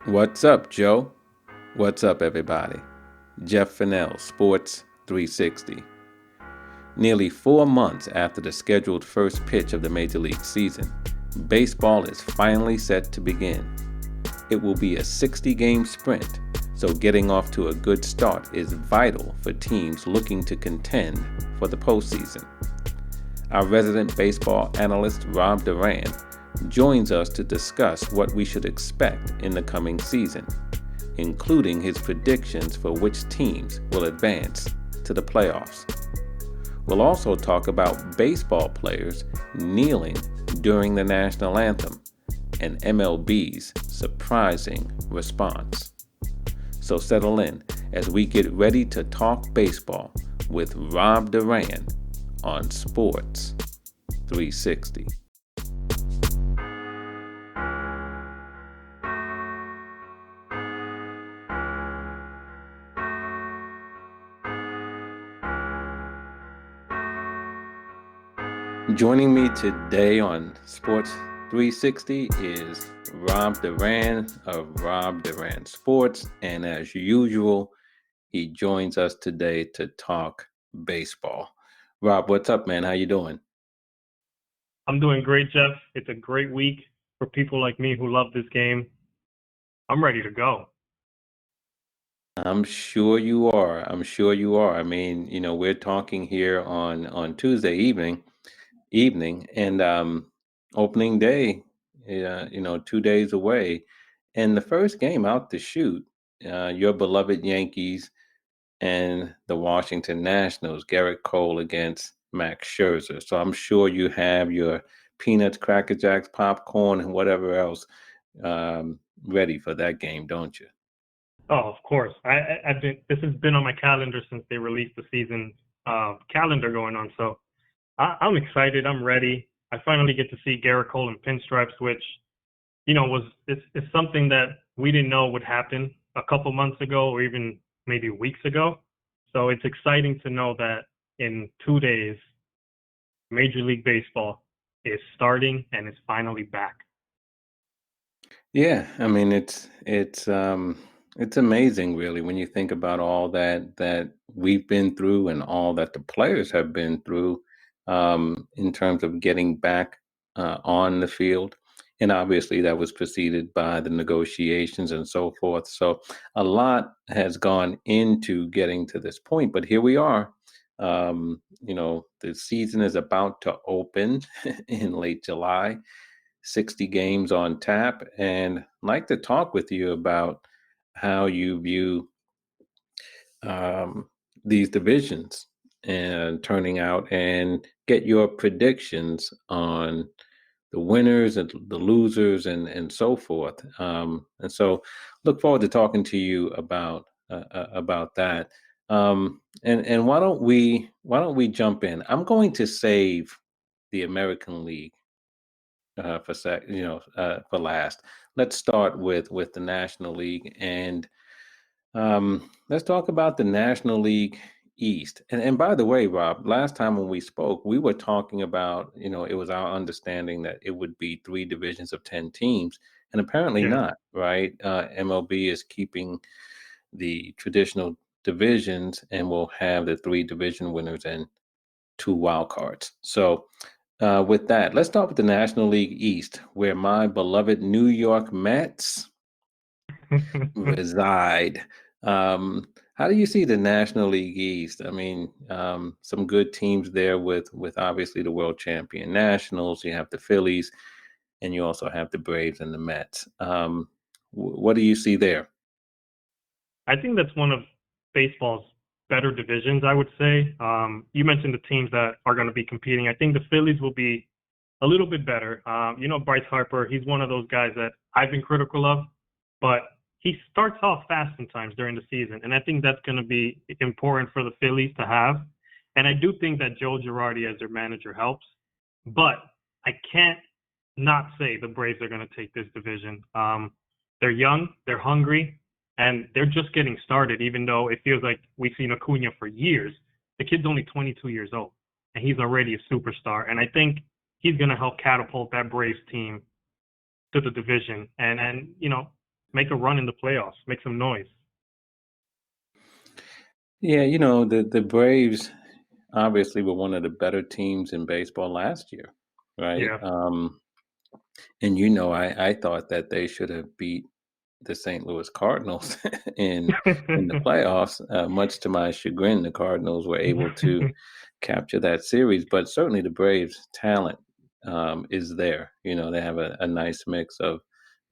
What's up, Joe? What's up, everybody? Jeff Fannell, Sports 360. Nearly 4 months after the scheduled first pitch of the Major League season, baseball is finally set to begin. It will be a 60-game sprint, so getting off to a good start is vital for teams looking to contend for the postseason. Our resident baseball analyst, Rob Duran, joins us to discuss what we should expect in the coming season, including his predictions for which teams will advance to the playoffs. We'll also talk about baseball players kneeling during the national anthem and MLB's surprising response. So settle in as we get ready to talk baseball with Rob Duran on Sports 360. Joining me today on Sports 360 is Rob Duran of Rob Duran Sports, and as usual, he joins us today to talk baseball. Rob, what's up, man? How you doing? I'm doing great, Jeff. It's a great week for people like me who love this game. I'm ready to go. I'm sure you are. I mean, we're talking here on Tuesday evening, and opening day, 2 days away, and the first game out the chute, your beloved Yankees and the Washington Nationals, Garrett Cole against Max Scherzer. So I'm sure you have your peanuts, Cracker Jacks, popcorn, and whatever else ready for that game, don't you? Oh, of course. This has been on my calendar since they released the season calendar going on. So I'm excited. I'm ready. I finally get to see Garrett Cole in pinstripes, which, it's something that we didn't know would happen a couple months ago or even maybe weeks ago. So it's exciting to know that in 2 days, Major League Baseball is starting and is finally back. Yeah, I mean it's amazing really when you think about all that we've been through and all that the players have been through in terms of getting back on the field. And obviously that was preceded by the negotiations and so forth. So a lot has gone into getting to this point, but here we are. The season is about to open in late July. 60 games on tap, and I'd like to talk with you about how you view um, these divisions and turning out and get your predictions on the winners and the losers and so forth. And so look forward to talking to you about that. And why don't we jump in? I'm going to save the American League for last. Let's start with the National League, and let's talk about the National League East. And by the way, Rob, last time when we spoke, we were talking about, it was our understanding that it would be three divisions of 10 teams, and apparently Yeah. not, right? MLB is keeping the traditional divisions, and we'll have the three division winners and two wild cards. So with that, let's start with the National League East, where my beloved New York Mets reside. Um, how do you see the National League East? I mean, some good teams there with obviously the world champion Nationals. You have the Phillies, and you also have the Braves and the Mets. What do you see there? I think that's one of baseball's better divisions, I would say. You mentioned the teams that are going to be competing. I think the Phillies will be a little bit better. Bryce Harper, he's one of those guys that I've been critical of, but he starts off fast sometimes during the season, and I think that's going to be important for the Phillies to have. And I do think that Joe Girardi as their manager helps, but I can't not say the Braves are going to take this division. They're young, they're hungry, and they're just getting started, even though it feels like we've seen Acuna for years. The kid's only 22 years old, and he's already a superstar. And I think he's going to help catapult that Braves team to the division and make a run in the playoffs, make some noise. Yeah, the Braves obviously were one of the better teams in baseball last year, right? Yeah. And I thought that they should have beat the St. Louis Cardinals in the playoffs. Much to my chagrin, the Cardinals were able to capture that series, but certainly the Braves' talent is there. They have a nice mix of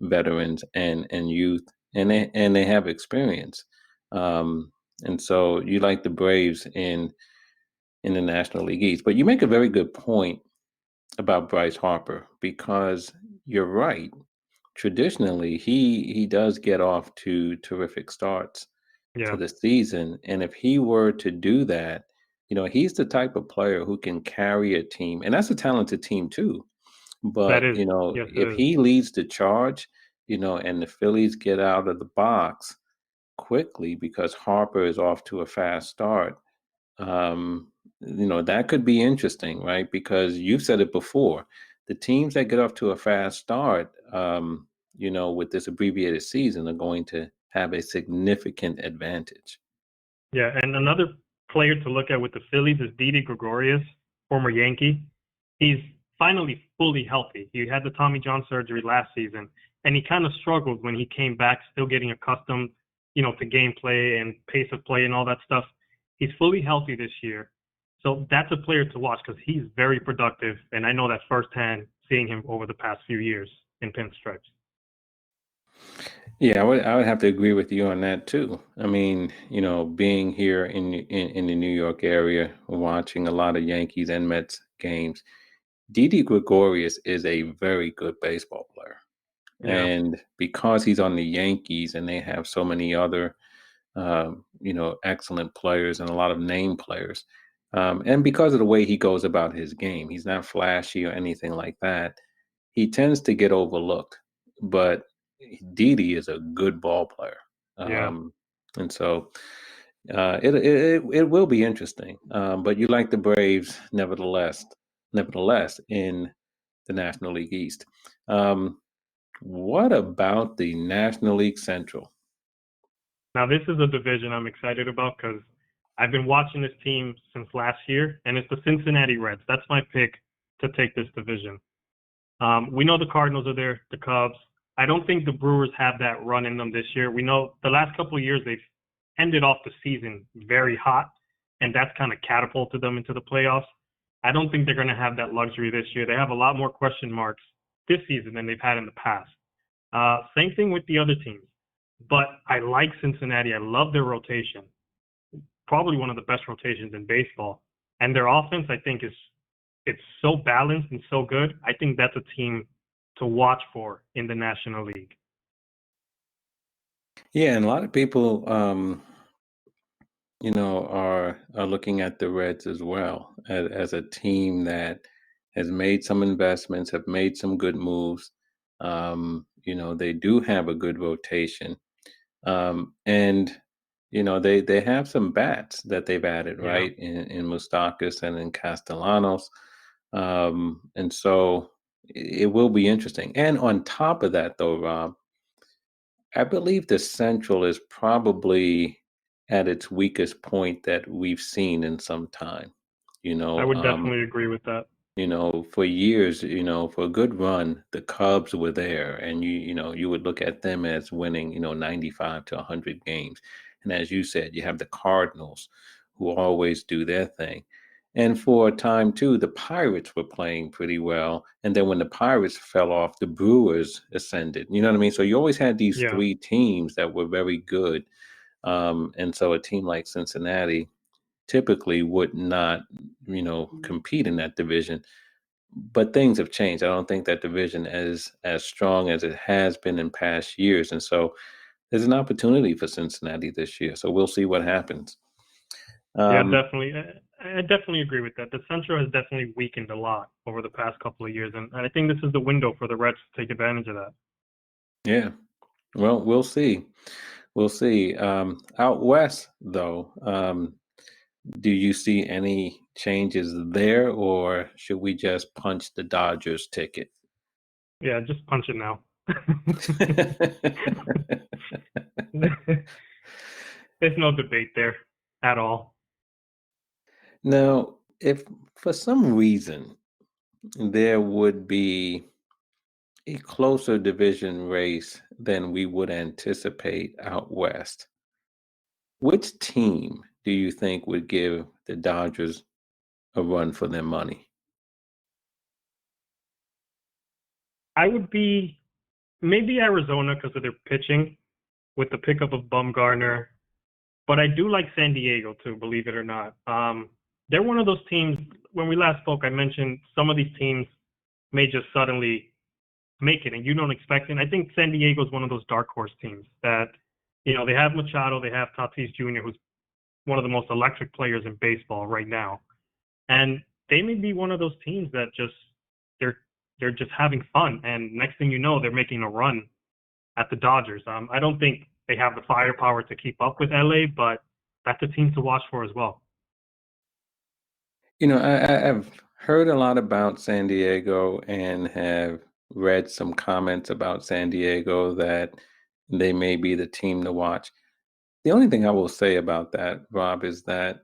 veterans and youth, and they have experience. And so you like the Braves in the National League East, but you make a very good point about Bryce Harper because you're right. Traditionally, he does get off to terrific starts to Yeah. the season, and if he were to do that, he's the type of player who can carry a team, and that's a talented team too. That But is. Yes, it if is. he leads the charge, and the Phillies get out of the box quickly because Harper is off to a fast start, that could be interesting, right? Because you've said it before, the teams that get off to a fast start, with this abbreviated season, are going to have a significant advantage. Yeah, and another player to look at with the Phillies is Didi Gregorius, former Yankee. He's finally fully healthy. He had the Tommy John surgery last season, and he kind of struggled when he came back, still getting accustomed, to gameplay and pace of play and all that stuff. He's fully healthy this year. So that's a player to watch because he's very productive, and I know that firsthand seeing him over the past few years in pinstripes. Yeah, I would have to agree with you on that too. I mean, being here in the New York area, watching a lot of Yankees and Mets games, Didi Gregorius is a very good baseball player. Yeah, And because he's on the Yankees and they have so many other, excellent players and a lot of name players, and because of the way he goes about his game, he's not flashy or anything like that. He tends to get overlooked, but Didi is a good ball player, yeah. and so it will be interesting. But you like the Braves, nevertheless, in the National League East. Um, what about the National League Central? Now, this is a division I'm excited about because I've been watching this team since last year, and it's the Cincinnati Reds. That's my pick to take this division. We know the Cardinals are there, the Cubs. I don't think the Brewers have that run in them this year. We know the last couple of years they've ended off the season very hot, and that's kind of catapulted them into the playoffs. I don't think they're going to have that luxury this year. They have a lot more question marks this season than they've had in the past. Same thing with the other teams. But I like Cincinnati. I love their rotation. Probably one of the best rotations in baseball. And their offense, I think, it's so balanced and so good. I think that's a team to watch for in the National League. Yeah, and a lot of people, are looking at the Reds as well as a team that has made some investments, have made some good moves. They do have a good rotation, and they have some bats that they've added, Yeah, right, in Moustakas and in Castellanos, and so it will be interesting. And on top of that, though, Rob, I believe the Central is probably at its weakest point that we've seen in some time. You I know, would um, definitely agree with that. for years, for a good run, the Cubs were there, and you would look at them as winning, 95 to 100 games. And as you said, you have the Cardinals, who always do their thing. And for a time too, the Pirates were playing pretty well. And then when the Pirates fell off, the Brewers ascended. You know what I mean? So you always had these Yeah, three teams that were very good. And so a team like Cincinnati typically would not, compete in that division. But things have changed. I don't think that division is as strong as it has been in past years. And so there's an opportunity for Cincinnati this year. So we'll see what happens. yeah, Um, definitely. I definitely agree with that. The Central has definitely weakened a lot over the past couple of years, and I think this is the window for the Reds to take advantage of that. yeah. Well, we'll see. We'll see. Out west, though, do you see any changes there, or should we just punch the Dodgers ticket? Yeah, just punch it now. There's no debate there at all. Now, if for some reason there would be a closer division race than we would anticipate out west, which team do you think would give the Dodgers a run for their money? I would be maybe Arizona because of their pitching with the pickup of Bumgarner, but I do like San Diego too, believe it or not. They're one of those teams. When we last spoke, I mentioned some of these teams may just suddenly make it, and you don't expect it. I think San Diego is one of those dark horse teams that, they have Machado, they have Tatis Jr., who's one of the most electric players in baseball right now, and they may be one of those teams that they're they're just having fun, and next thing you know, they're making a run at the Dodgers. I don't think they have the firepower to keep up with LA, but that's a team to watch for as well. I've heard a lot about San Diego and have read some comments about San Diego that they may be the team to watch. The only thing I will say about that, Rob, is that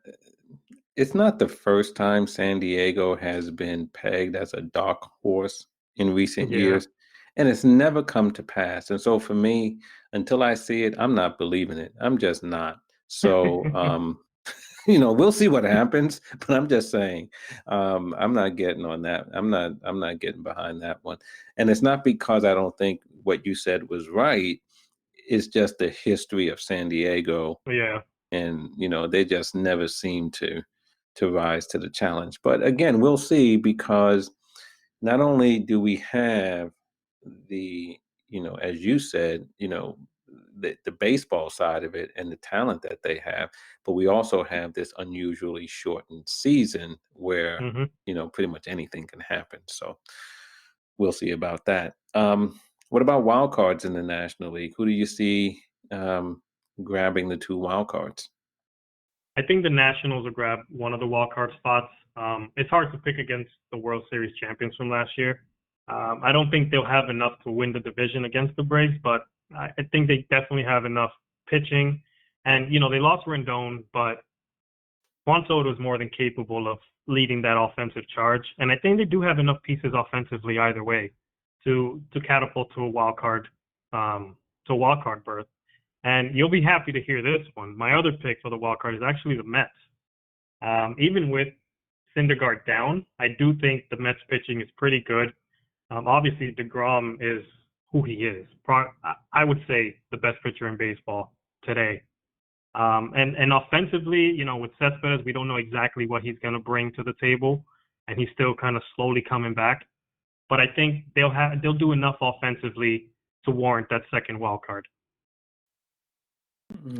it's not the first time San Diego has been pegged as a dark horse in recent Yeah. years, and it's never come to pass. And so for me, until I see it, I'm not believing it. I'm just not. So, we'll see what happens, but I'm just saying, I'm not getting on that. I'm not getting behind that one. And it's not because I don't think what you said was right. It's just the history of San Diego, Yeah. and they just never seem to rise to the challenge. But again, we'll see, because not only do we have the, as you said, the baseball side of it and the talent that they have, but we also have this unusually shortened season where, Hmm. pretty much anything can happen. So we'll see about that. What about wild cards in the National League? Who do you see grabbing the two wild cards? I think the Nationals will grab one of the wild card spots. It's hard to pick against the World Series champions from last year. I don't think they'll have enough to win the division against the Braves, but I think they definitely have enough pitching. And, they lost Rendon, but Juan Soto is more than capable of leading that offensive charge. And I think they do have enough pieces offensively either way to catapult to a wild card berth. And you'll be happy to hear this one. My other pick for the wild card is actually the Mets. Even with Syndergaard down, I do think the Mets pitching is pretty good. Obviously, DeGrom is who he is. I would say the best pitcher in baseball today. And offensively, with Cespedes, we don't know exactly what he's going to bring to the table, and he's still kind of slowly coming back. But I think they'll do enough offensively to warrant that second wild card.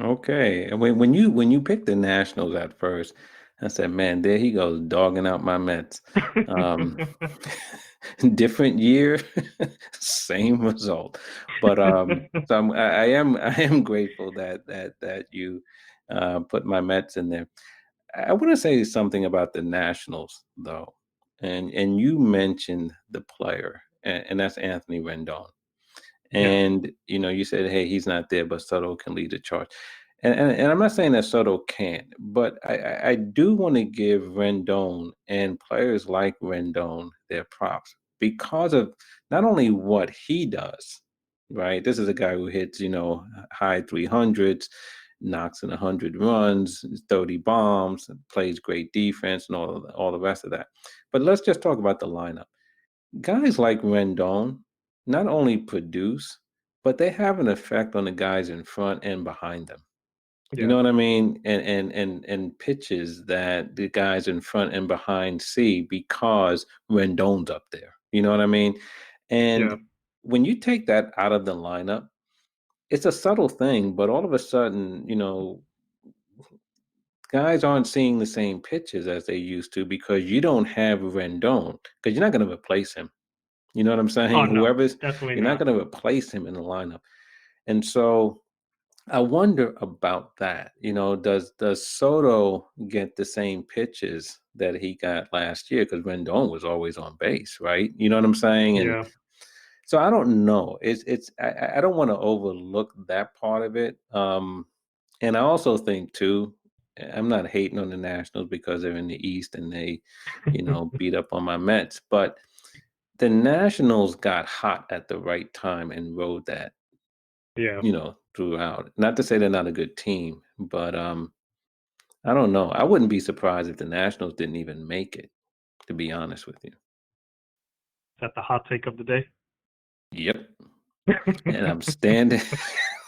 Okay. And when you picked the Nationals at first, I said, man, there he goes, dogging out my Mets. Um, different year, same result. But so I am grateful that you put my Mets in there. I want to say something about the Nationals, though, and you mentioned the player, and that's Anthony Rendon. Yeah, And you said, hey, he's not there, but Soto can lead the charge. And I'm not saying that Soto can't, but I do want to give Rendon and players like Rendon their props because of not only what he does, right? This is a guy who hits, high 300s, knocks in 100 runs, 30 bombs, plays great defense, and all the rest of that. But let's just talk about the lineup. Guys like Rendon not only produce, but they have an effect on the guys in front and behind them. You yeah, know what I mean? And pitches that the guys in front and behind see because Rendon's up there. You know what I mean? yeah. And when you take that out of the lineup, it's a subtle thing, but all of a sudden, guys aren't seeing the same pitches as they used to because you don't have Rendon, because you're not going to replace him. You know what I'm Oh saying? no, Whoever's, definitely you're not not. going to replace him in the lineup. And so I wonder about that. Does Soto get the same pitches that he got last year? Because Rendon was always on base, right? You know what I'm saying? And Yeah. so I don't know. I don't want to overlook that part of it. And I also think too, I'm not hating on the Nationals because they're in the East and they, beat up on my Mets, but the Nationals got hot at the right time and rode that, Yeah. throughout. Not to say they're not a good team, but I don't know. I wouldn't be surprised if the Nationals didn't even make it, to be honest with you. Is that the hot take of the day? Yep. And I'm standing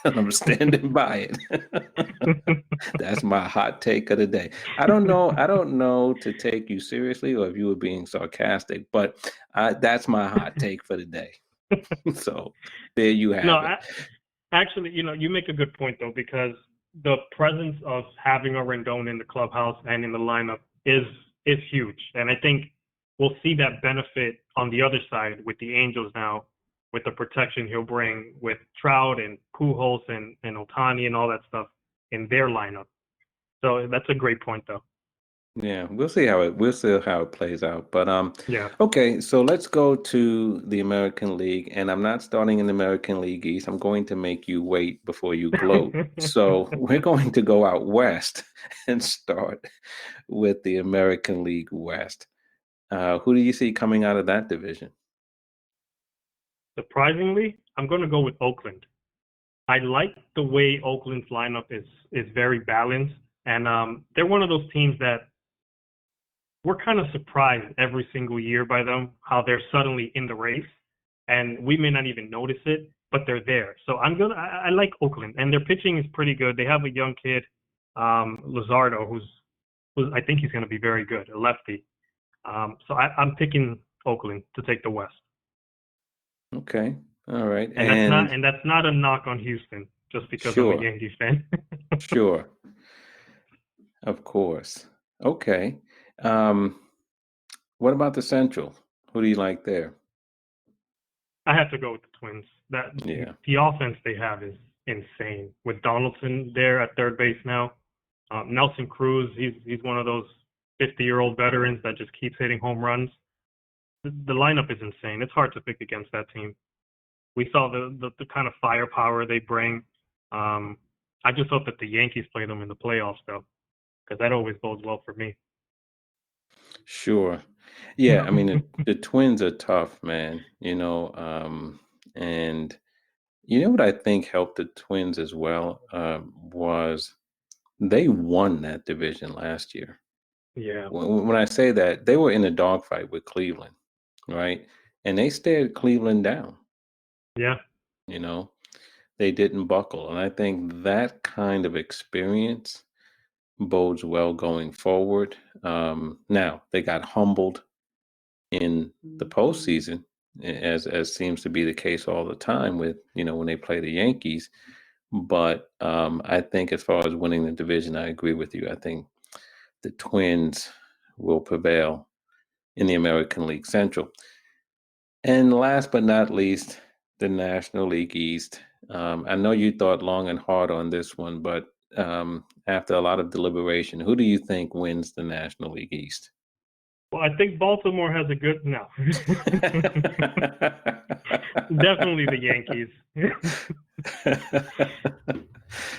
and I'm standing by it. That's my hot take of the day. I don't know to take you seriously or if you were being sarcastic, but that's my hot take for the day. So there you No, have it. actually, you make a good point though, because the presence of having a Rendon in the clubhouse and in the lineup is huge, and I think we'll see that benefit on the other side with the Angels now, with the protection he'll bring with Trout and Pujols and Ohtani and all that stuff in their lineup. So that's a great point, though. Yeah, we'll see how it plays out. But Yeah. okay, so let's go to the American League, and I'm not starting in the American League East. I'm going to make you wait before you gloat. So we're going to go out west and start with the American League West. Who do you see coming out of that division? Surprisingly, I'm going to go with Oakland. I like the way Oakland's lineup is very balanced, and they're one of those teams that we're kind of surprised every single year by them, how they're suddenly in the race, and we may not even notice it, but they're there. So I like Oakland, and their pitching is pretty good. They have a young kid, Luzardo, who's I think he's going to be very good, a lefty. So I'm picking Oakland to take the West. Okay, all right, And that's not a knock on Houston, just because I'm a sure, Yankees fan. sure, of course. Okay, um, what about the Central? Who do you like there? I have to go with the Twins. That Yeah. the offense they have is insane. With Donaldson there at third base now, Nelson Cruz, he's one of those 50-year-old veterans that just keeps hitting home runs. The lineup is insane. It's hard to pick against that team. We saw the kind of firepower they bring. I just hope that the Yankees play them in the playoffs though, because that always bodes well for me. Sure. Yeah, I mean the Twins are tough, man, and you know what I think helped the Twins as well, was they won that division last year. Yeah. When I say that, they were in a dogfight with Cleveland, right? And they stared Cleveland down, Yeah. you know. They didn't buckle, and I think that kind of experience bodes well going forward. Now they got humbled in the postseason, as seems to be the case all the time with when they play the Yankees. But I think as far as winning the division, I agree with you. I think the Twins will prevail in the American League Central. And last but not least, the National League East. I know you thought long and hard on this one, but after a lot of deliberation, who do you think wins the National League East? Well, I think Baltimore has a good no. Definitely the Yankees.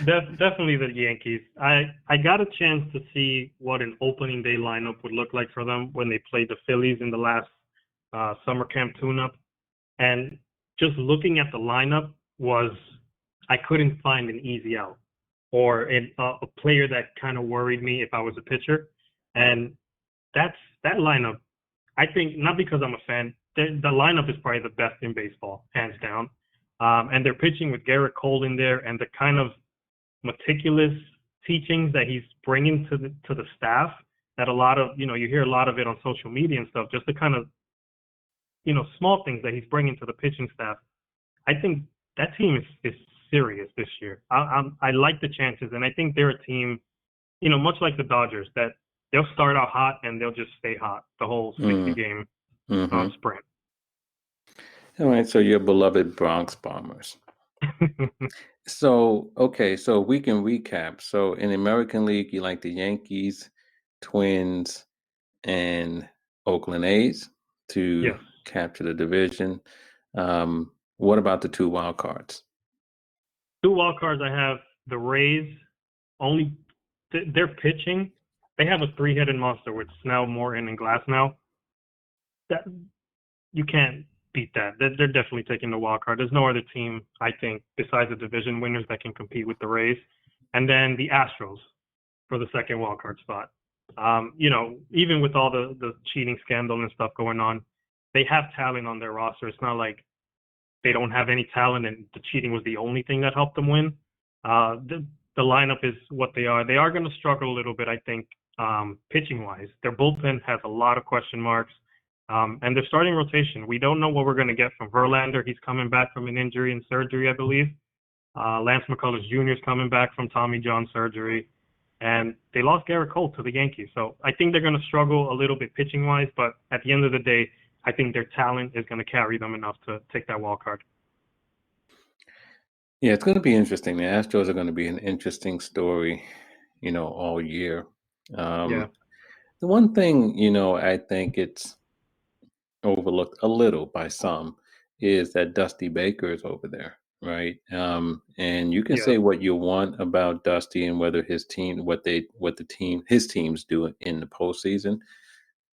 Definitely the Yankees. I got a chance to see what an opening day lineup would look like for them when they played the Phillies in the last summer camp tune-up, and just looking at the lineup I couldn't find an easy out or a player that kind of worried me if I was a pitcher, and that lineup. I think not because I'm a fan. The lineup is probably the best in baseball, hands down. And they're pitching with Garrett Cole in there, and the kind of meticulous teachings that he's bringing to the staff. That a lot of you hear a lot of it on social media and stuff. Just the kind of small things that he's bringing to the pitching staff. I think that team is serious this year. I like the chances, and I think they're a team, much like the Dodgers, that they'll start out hot and they'll just stay hot the whole 60-game sprint. All right, so your beloved Bronx Bombers. So, okay, so we can recap. So in the American League, you like the Yankees, Twins, and Oakland A's to Yes. capture the division. What about the two wild cards? Two wild cards I have the Rays. Only their pitching. They have a three-headed monster with Snell, Morton, and Glass now. That you can't beat that. They're definitely taking the wild card. There's no other team, I think, besides the division winners that can compete with the Rays. And then the Astros for the second wild card spot. Even with all the cheating scandal and stuff going on, they have talent on their roster. It's not like they don't have any talent and the cheating was the only thing that helped them win. The lineup is what they are. They are going to struggle a little bit, I think, pitching wise. Their bullpen has a lot of question marks. And their starting rotation, we don't know what we're going to get from Verlander. He's coming back from an injury and surgery, I believe. Lance McCullers Jr. is coming back from Tommy John surgery. And they lost Garrett Cole to the Yankees. So I think they're going to struggle a little bit pitching wise. But at the end of the day, I think their talent is going to carry them enough to take that wild card. Yeah, it's going to be interesting. The Astros are going to be an interesting story, all year. Yeah. The one thing, I think it's overlooked a little by some is that Dusty Baker is over there, right? And you can Yeah. say what you want about Dusty and whether his team, his teams do in the postseason,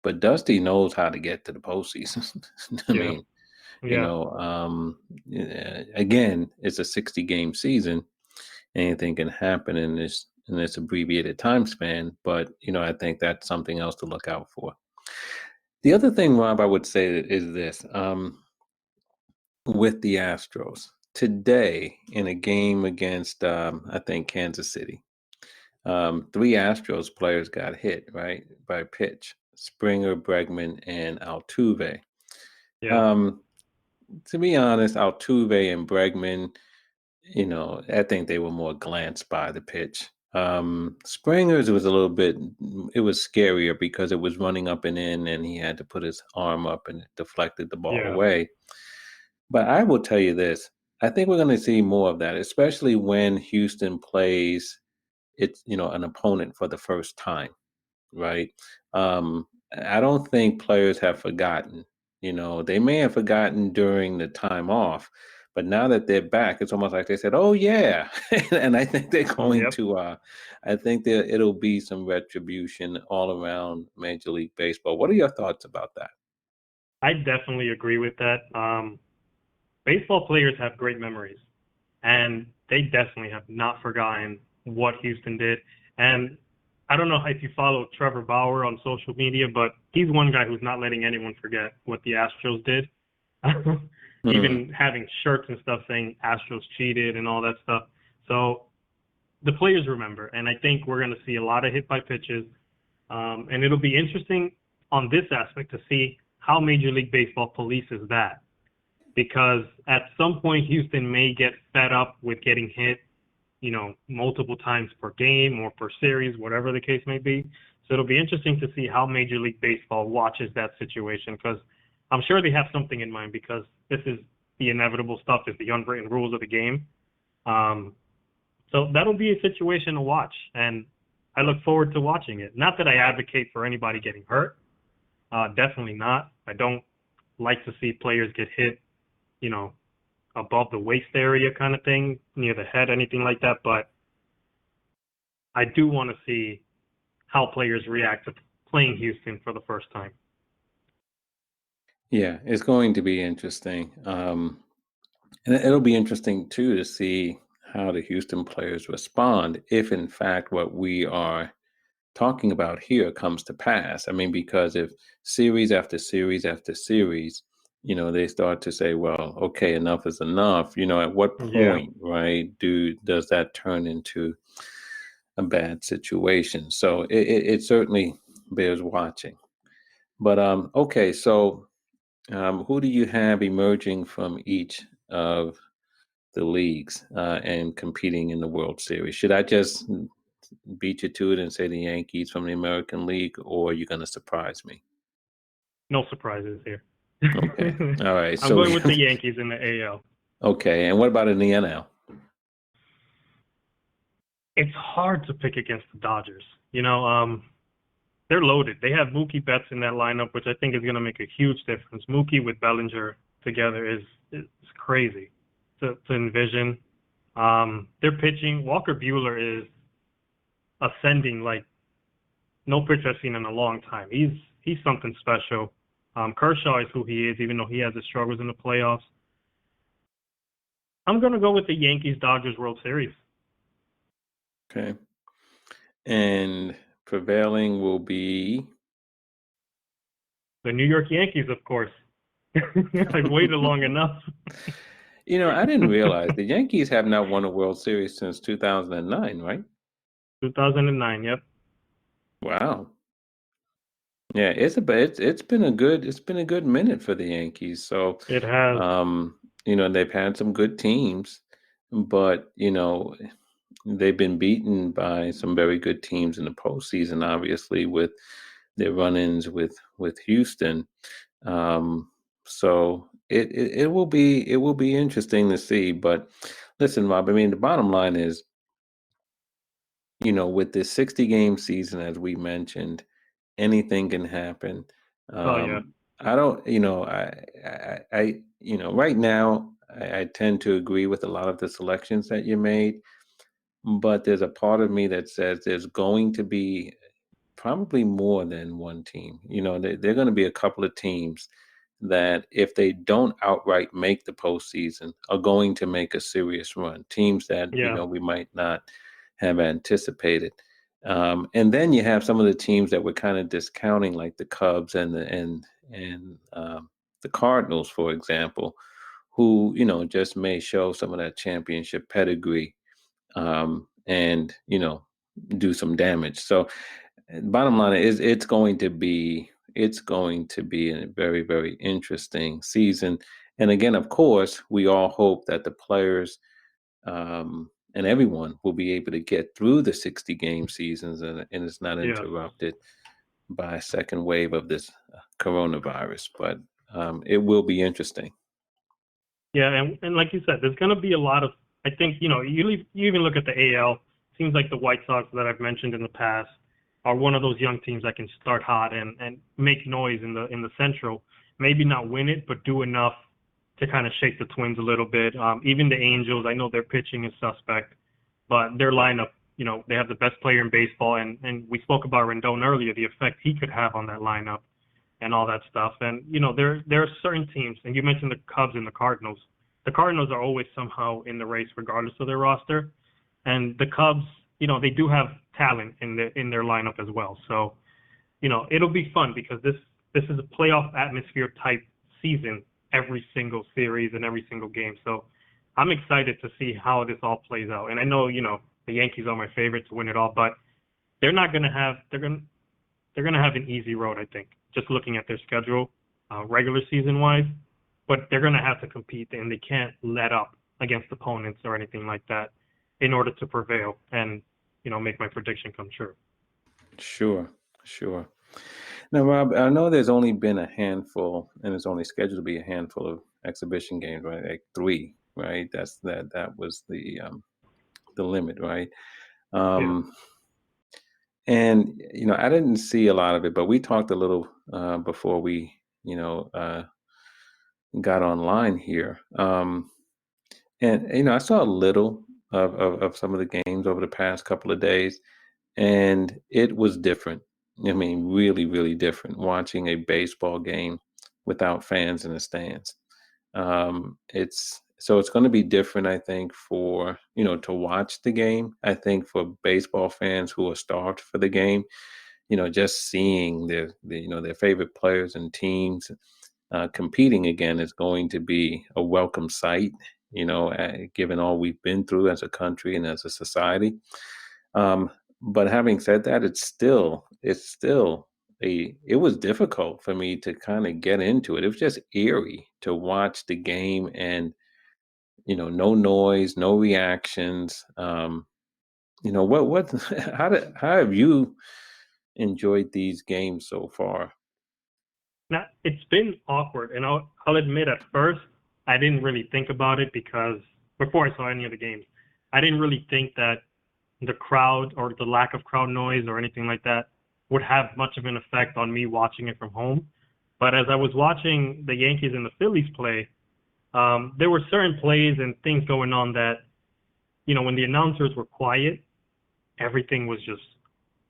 but Dusty knows how to get to the postseason. I Yeah. mean, Yeah. again, it's a 60-game season. Anything can happen in this abbreviated time span, but I think that's something else to look out for. The other thing, Rob, I would say is this: with the Astros today in a game against, I think, Kansas City, three Astros players got hit right by pitch: Springer, Bregman, and Altuve. Yeah. To be honest, Altuve and Bregman, I think they were more glanced by the pitch. Springer's was a little bit, it was scarier because it was running up and in, and he had to put his arm up and it deflected the ball Yeah. away. But I will tell you this, I think we're going to see more of that, especially when Houston plays an opponent for the first time, right? I don't think players have forgotten. They may have forgotten during the time off, but now that they're back, it's almost like they said, "Oh yeah," and I think they're going Yep. to. I think that it'll be some retribution all around Major League Baseball. What are your thoughts about that? I definitely agree with that. Baseball players have great memories, and they definitely have not forgotten what Houston did. And I don't know if you follow Trevor Bauer on social media, but he's one guy who's not letting anyone forget what the Astros did. Hmm. Even having shirts and stuff saying Astros cheated and all that stuff. So the players remember, and I think we're going to see a lot of hit by pitches. And it'll be interesting on this aspect to see how Major League Baseball polices that. Because at some point, Houston may get fed up with getting hit, multiple times per game or per series, whatever the case may be. So it'll be interesting to see how Major League Baseball watches that situation, because I'm sure they have something in mind, because this is the inevitable stuff, is the unwritten rules of the game. So that'll be a situation to watch, and I look forward to watching it. Not that I advocate for anybody getting hurt. Definitely not. I don't like to see players get hit, above the waist area kind of thing, near the head, anything like that. But I do want to see how players react to playing Houston for the first time. Yeah, it's going to be interesting. And it'll be interesting too to see how the Houston players respond if, in fact, what we are talking about here comes to pass. I mean, because if series after series after series, they start to say, well, okay, enough is enough. At what Yeah. point, right, does that turn into a bad situation? So it certainly bears watching. But okay, so who do you have emerging from each of the leagues and competing in the World Series? Should I just beat you to it and say the Yankees from the American League, or are you going to surprise me? No surprises here. Okay. All right. I'm So, going with the Yankees in the AL. okay. And what about in the NL? it's hard to pick against the Dodgers. They're loaded. They have Mookie Betts in that lineup, which I think is going to make a huge difference. Mookie with Bellinger together is crazy to envision. Their pitching, Walker Buehler is ascending like no pitcher I've seen in a long time. He's something special. Kershaw is who he is, even though he has his struggles in the playoffs. I'm going to go with the Yankees-Dodgers World Series. Okay. And prevailing will be? The New York Yankees, of course. I've waited long enough. I didn't realize the Yankees have not won a World Series since 2009, right? 2009, yep. Wow. Yeah, it's been a good minute for the Yankees. So it has. They've had some good teams, but they've been beaten by some very good teams in the postseason, obviously, with their run-ins with Houston. So it will be interesting to see. But listen, Rob, I mean, the bottom line is, with this 60-game season, as we mentioned, anything can happen. Oh yeah. I don't, right now, I tend to agree with a lot of the selections that you made, but there's a part of me that says there's going to be probably more than one team. There are going to be a couple of teams that, if they don't outright make the postseason, are going to make a serious run. Teams that we might not have anticipated. And then you have some of the teams that we're kind of discounting, like the Cubs and the Cardinals, for example, who just may show some of that championship pedigree, and do some damage. So, bottom line is, it's going to be a very, very interesting season. And again, of course, we all hope that the players and everyone will be able to get through the 60-game seasons and it's not interrupted by a second wave of this coronavirus. But it will be interesting. Yeah, and like you said, there's going to be a lot of, I think, you even look at the AL. Seems like the White Sox that I've mentioned in the past are one of those young teams that can start hot and make noise in the Central. Maybe not win it, but do enough to kind of shake the Twins a little bit. Even the Angels, I know their pitching is suspect, but their lineup, they have the best player in baseball, and we spoke about Rendon earlier, the effect he could have on that lineup and all that stuff. And there are certain teams, and you mentioned the Cubs and the Cardinals. The Cardinals are always somehow in the race regardless of their roster, and the Cubs, they do have talent in their lineup as well. So, it'll be fun because this is a playoff atmosphere type season, every single series and every single game. So I'm excited to see how this all plays out. And I know, the Yankees are my favorite to win it all, but they're going to have an easy road, I think, just looking at their schedule, regular season wise, but they're going to have to compete, and they can't let up against opponents or anything like that in order to prevail and, make my prediction come true. Sure. Now, Rob, I know there's only been a handful, and it's only scheduled to be a handful of exhibition games, right? Like 3, right? That was the limit, right? And I didn't see a lot of it, but we talked a little before we got online here, and I saw a little of some of the games over the past couple of days, and it was different. I mean, really, really different watching a baseball game without fans in the stands. It's going to be different, I think, for to watch the game. I think for baseball fans who are starved for the game, just seeing their favorite players and teams competing again is going to be a welcome sight. Given all we've been through as a country and as a society. But having said that, it was difficult for me to kind of get into it. It was just eerie to watch the game and, no noise, no reactions. What, how have you enjoyed these games so far? Now, it's been awkward, and I'll admit, at first, I didn't really think about it because before I saw any of the games, I didn't really think that the crowd or the lack of crowd noise or anything like that would have much of an effect on me watching it from home. But as I was watching the Yankees and the Phillies play, there were certain plays and things going on that, when the announcers were quiet, everything was just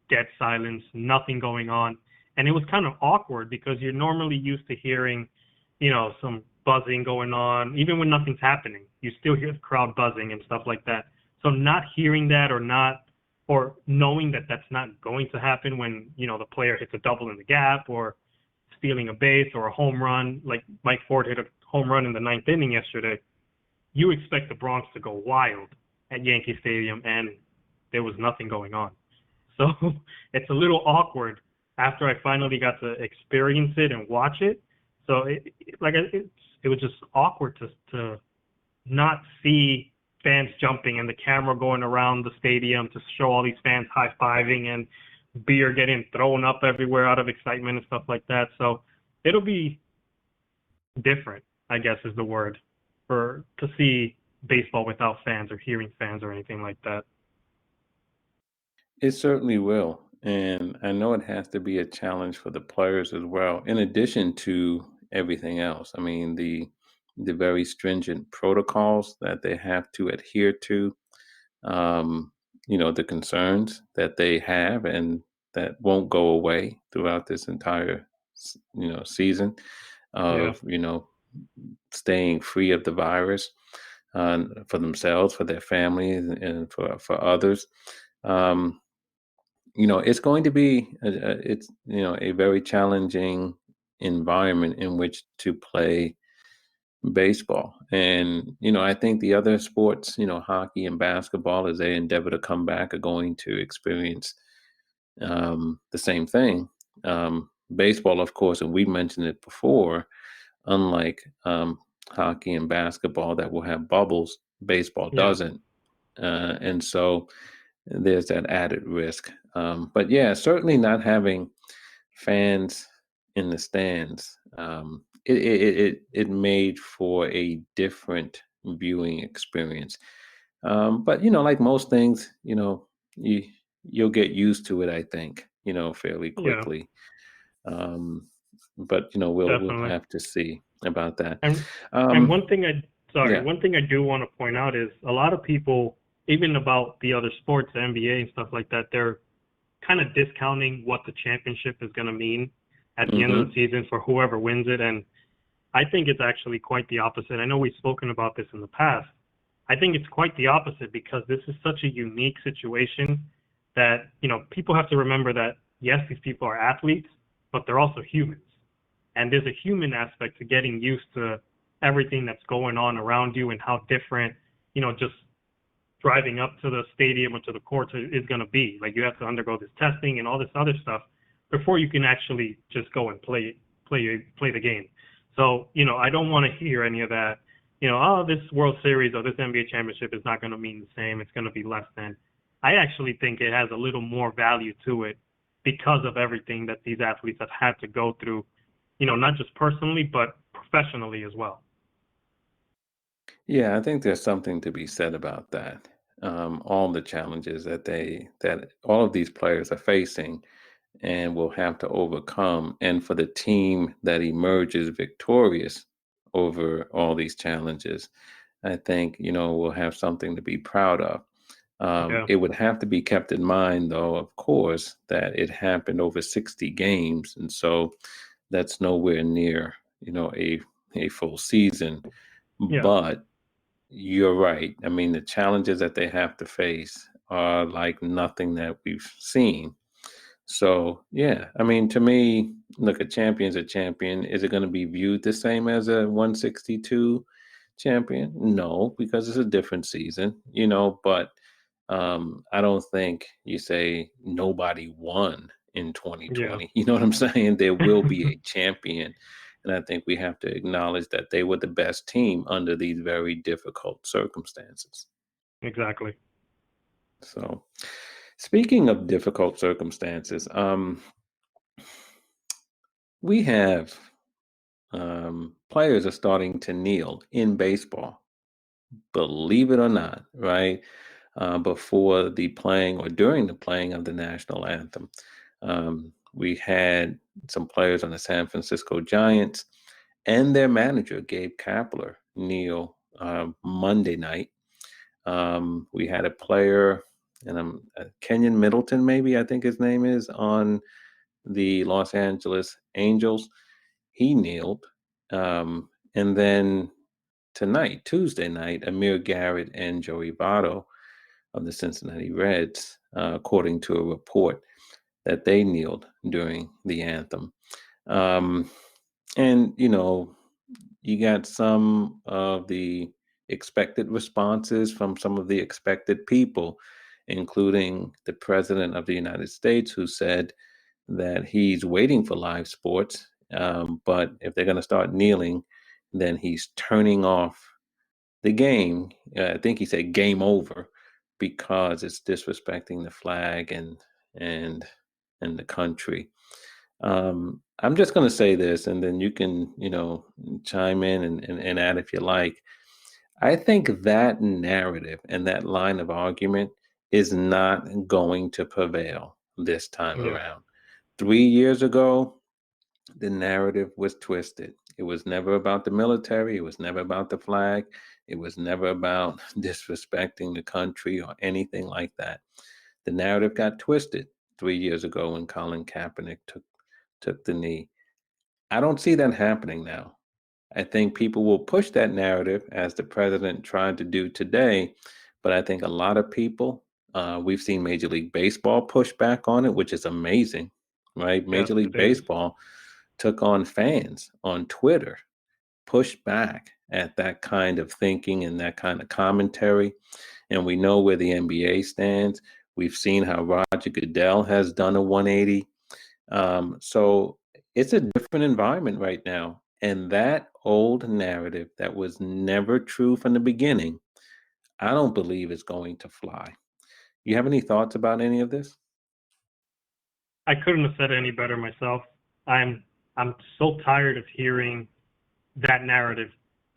dead silence, nothing going on. And it was kind of awkward because you're normally used to hearing, some buzzing going on. Even when nothing's happening, you still hear the crowd buzzing and stuff like that. So not hearing that or knowing that that's not going to happen when, the player hits a double in the gap or stealing a base or a home run, like Mike Ford hit a home run in the ninth inning yesterday, you expect the Bronx to go wild at Yankee Stadium, and there was nothing going on. So it's a little awkward after I finally got to experience it and watch it. So it was just awkward to not see fans jumping and the camera going around the stadium to show all these fans high-fiving and beer getting thrown up everywhere out of excitement and stuff like that. So it'll be different, I guess is the word, to see baseball without fans or hearing fans or anything like that. It certainly will. And I know it has to be a challenge for the players as well, in addition to everything else. I mean, the very stringent protocols that they have to adhere to, um, the concerns that they have and that won't go away throughout this entire, season Yeah. of, staying free of the virus for themselves, for their families, and for others. Um, it's going to be it's a very challenging environment in which to play baseball. And I think the other sports, hockey and basketball, as they endeavor to come back, are going to experience the same thing. Baseball, of course, and we mentioned it before, unlike hockey and basketball that will have bubbles, baseball Yeah. doesn't. And so there's that added risk. But yeah, certainly not having fans in the stands, it made for a different viewing experience. But like most things, you you'll get used to it, I think, fairly Yeah, quickly. Um, but we'll definitely. have to see about that. And and Um, yeah. one thing I do want to point out is a lot of people, even about the other sports, the NBA and stuff like that, they're kind of discounting what the championship is going to mean at the end of the Hmm. season for whoever wins it. And I think it's actually quite the opposite. I know we've spoken about this in the past. I think it's quite the opposite because this is such a unique situation that, people have to remember that, yes, these people are athletes, but they're also humans. And there's a human aspect to getting used to everything that's going on around you and how different, just driving up to the stadium or to the courts is going to be. Like you have to undergo this testing and all this other stuff before you can actually just go and play the game. So, I don't want to hear any of that, oh, this World Series or this NBA championship is not going to mean the same. It's going to be less than. I actually think it has a little more value to it because of everything that these athletes have had to go through, not just personally, but professionally as well. Yeah, I think there's something to be said about that. All the challenges that all of these players are facing and will have to overcome, and for the team that emerges victorious over all these challenges, I think we'll have something to be proud of. Yeah. It would have to be kept in mind, though, of course, that it happened over 60 games, and so that's nowhere near a full season. Yeah. But you're right. I mean, the challenges that they have to face are like nothing that we've seen. So, yeah, I mean, to me, look, a champion's a champion. Is it going to be viewed the same as a 162 champion? No, because it's a different season, but I don't think you say nobody won in Yeah. 2020. You know what I'm saying? There will be a champion. And I think we have to acknowledge that they were the best team under these very difficult circumstances. Exactly. So, speaking of difficult circumstances, we have players are starting to kneel in baseball, believe it or not, right? before the playing or during the playing of the national anthem. We had some players on the San Francisco Giants and their manager, Gabe Kapler, kneel Monday night. We had a player, and Kenyon Middleton, maybe I think his name is, on the Los Angeles Angels. He kneeled. And then tonight, Tuesday night, Amir Garrett and Joey Votto of the Cincinnati Reds, according to a report, that they kneeled during the anthem. And, you got some of the expected responses from some of the expected people, including the President of the United States, who said that he's waiting for live sports. But if they're going to start kneeling, then he's turning off the game. I think he said game over, because it's disrespecting the flag and and the country. I'm just going to say this, and then you can, chime in and add if you like. I think that narrative and that line of argument is not going to prevail this time Yeah. around. 3 years ago, the narrative was twisted. It was never about the military. It was never about the flag. It was never about disrespecting the country or anything like that. The narrative got twisted 3 years ago when Colin Kaepernick took the knee. I don't see that happening now. I think people will push that narrative as the president tried to do today, but I think a lot of people, we've seen Major League Baseball push back on it, which is amazing, right? Yes, Major League it is. Baseball took on fans on Twitter, pushed back at that kind of thinking and that kind of commentary. And we know where the NBA stands. We've seen how Roger Goodell has done a 180. So it's a different environment right now. And that old narrative that was never true from the beginning, I don't believe is going to fly. You have any thoughts about any of this? I couldn't have said it any better myself. I'm I'm so tired of hearing that narrative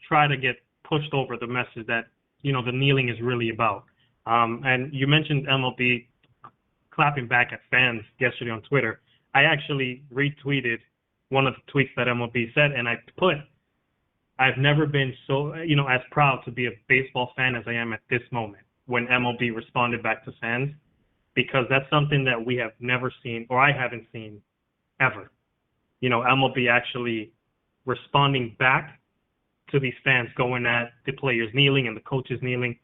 try to get pushed over the message that the kneeling is really about. And you mentioned MLB clapping back at fans yesterday on Twitter. I actually retweeted one of the tweets that MLB said, and I put, I've never been so, as proud to be a baseball fan as I am at this moment when MLB responded back to fans, because that's something that we have never seen, or I haven't seen ever. MLB actually responding back to these fans going at the players kneeling and the coaches kneeling.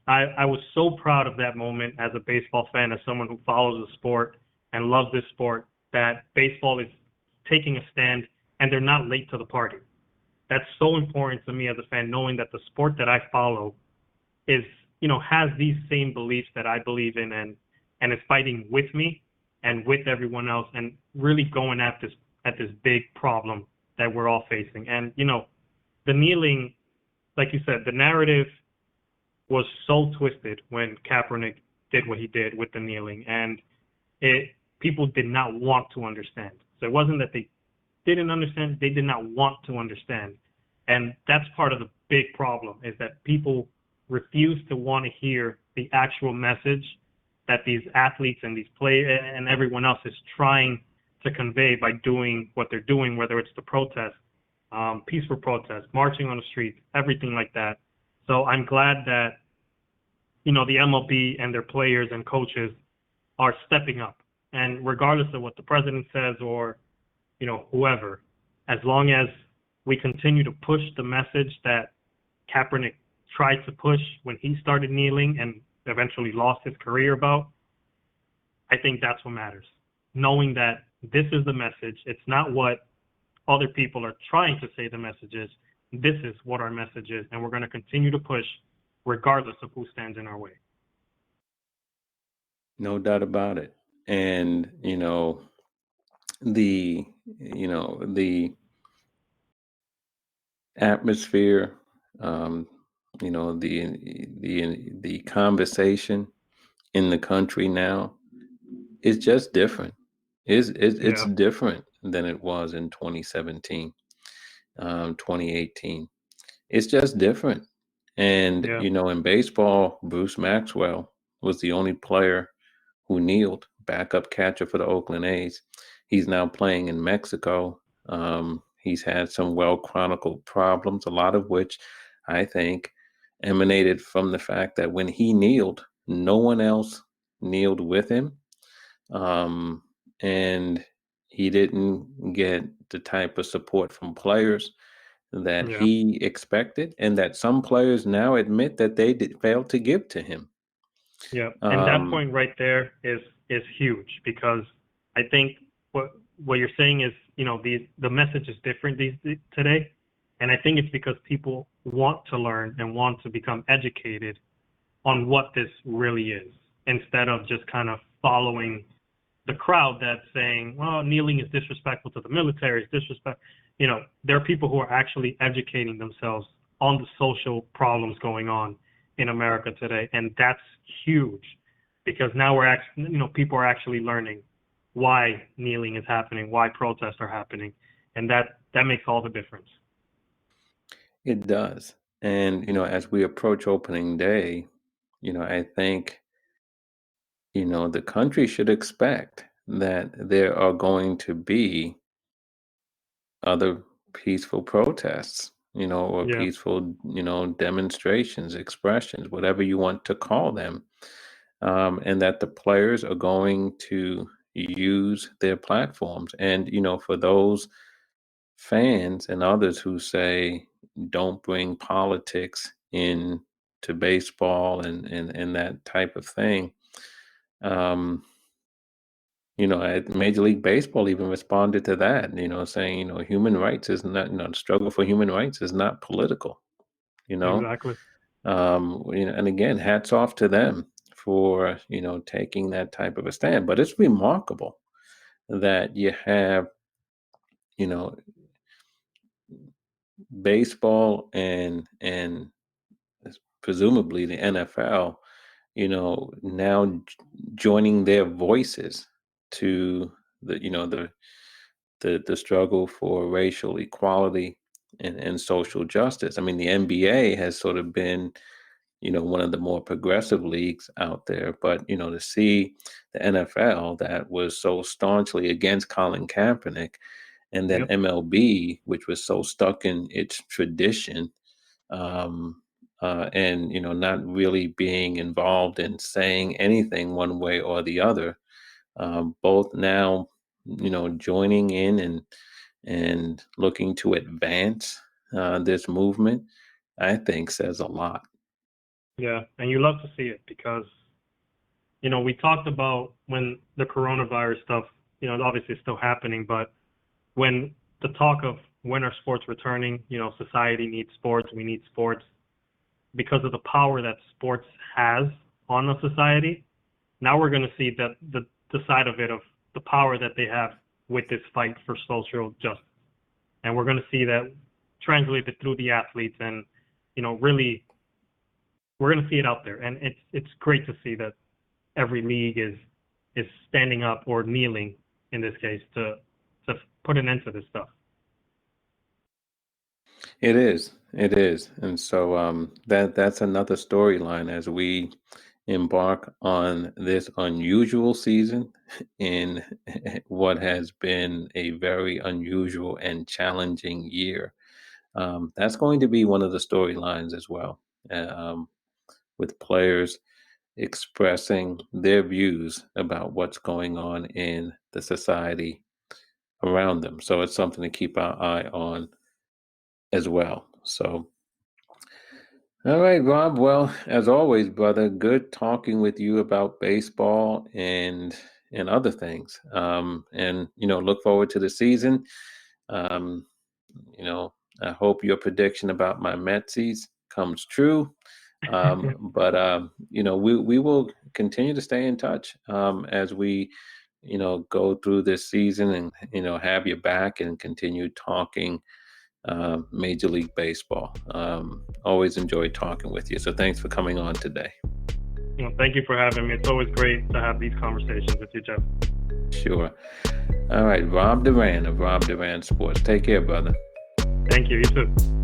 I was so proud of that moment as a baseball fan, as someone who follows the sport and loves this sport, that baseball is taking a stand and they're not late to the party. That's so important to me as a fan, knowing that the sport that I follow is, has these same beliefs that I believe in, and is fighting with me and with everyone else, and really going at this big problem that we're all facing. And the kneeling, like you said, the narrative was so twisted when Kaepernick did what he did with the kneeling, and people did not want to understand. So it wasn't that they didn't understand, they did not want to understand. And that's part of the big problem, is that people refuse to want to hear the actual message that these athletes and these players and everyone else is trying to convey by doing what they're doing, whether it's the protest, peaceful protest, marching on the streets, everything like that. So I'm glad that, the MLB and their players and coaches are stepping up. And regardless of what the president says, or, whoever, as long as we continue to push the message that Kaepernick tried to push when he started kneeling and eventually lost his career about, I think that's what matters. Knowing that this is the message. It's not what other people are trying to say the message is. This is what our message is, and we're going to continue to push regardless of who stands in our way. No doubt about it. And, the the atmosphere, the conversation in the country now is just different. It's Yeah, different than it was in 2017, 2018. It's just different. And yeah, in baseball, Bruce Maxwell, was the only player who kneeled, backup catcher for the Oakland A's. He's now playing in Mexico. He's had some well-chronicled problems, a lot of which I think emanated from the fact that when he kneeled, no one else kneeled with him. And he didn't get the type of support from players that Yeah. he expected, and that some players now admit that they failed to give to him. Yeah. And that point right there is huge, because I think what you're saying is, the message is different today. And I think it's because people want to learn and want to become educated on what this really is, instead of just kind of following the crowd that's saying, well, kneeling is disrespectful to the military, it's disrespect. There are people who are actually educating themselves on the social problems going on in America today. And that's huge, because now we're actually, people are actually learning why kneeling is happening, why protests are happening. And that makes all the difference. It does. And, as we approach opening day, I think, the country should expect that there are going to be other peaceful protests, or Yeah. peaceful, demonstrations, expressions, whatever you want to call them. And that the players are going to use their platforms. And, for those fans and others who say, don't bring politics in to baseball and that type of thing. Major League Baseball even responded to that, saying, human rights is not, the struggle for human rights is not political, you know. Exactly. And again, hats off to them for, taking that type of a stand. But it's remarkable that you have, you know, baseball and presumably the NFL, now joining their voices to the, the struggle for racial equality and social justice. I mean, the NBA has sort of been, one of the more progressive leagues out there, but, to see the NFL that was so staunchly against Colin Kaepernick, and then Yep. MLB, which was so stuck in its tradition, and not really being involved in saying anything one way or the other. Both now, joining in and looking to advance this movement, I think says a lot. Yeah. And you love to see it, because, we talked about when the coronavirus stuff, obviously it's still happening, but when the talk of when are sports returning, society needs sports, we need sports, because of the power that sports has on the society. Now we're going to see that the side of it, of the power that they have with this fight for social justice. And we're going to see that translated through the athletes, and, really, we're going to see it out there. And it's great to see that every league is standing up, or kneeling in this case, to put an end to this stuff. It is. And so that's another storyline as we embark on this unusual season in what has been a very unusual and challenging year. That's going to be one of the storylines as well, with players expressing their views about what's going on in the society around them. So it's something to keep our eye on as well. So, all right, Rob. Well, as always, brother, good talking with you about baseball and other things. And look forward to the season. Um, you know, I hope your prediction about my Metsies comes true. But we will continue to stay in touch as we go through this season, and have you back and continue talking Major League Baseball. Always enjoy talking with you. So thanks for coming on today. Thank you for having me. It's always great to have these conversations with you, Jeff. Sure. All right, Rob Duran of Rob Duran Sports. Take care, brother. Thank you. You too.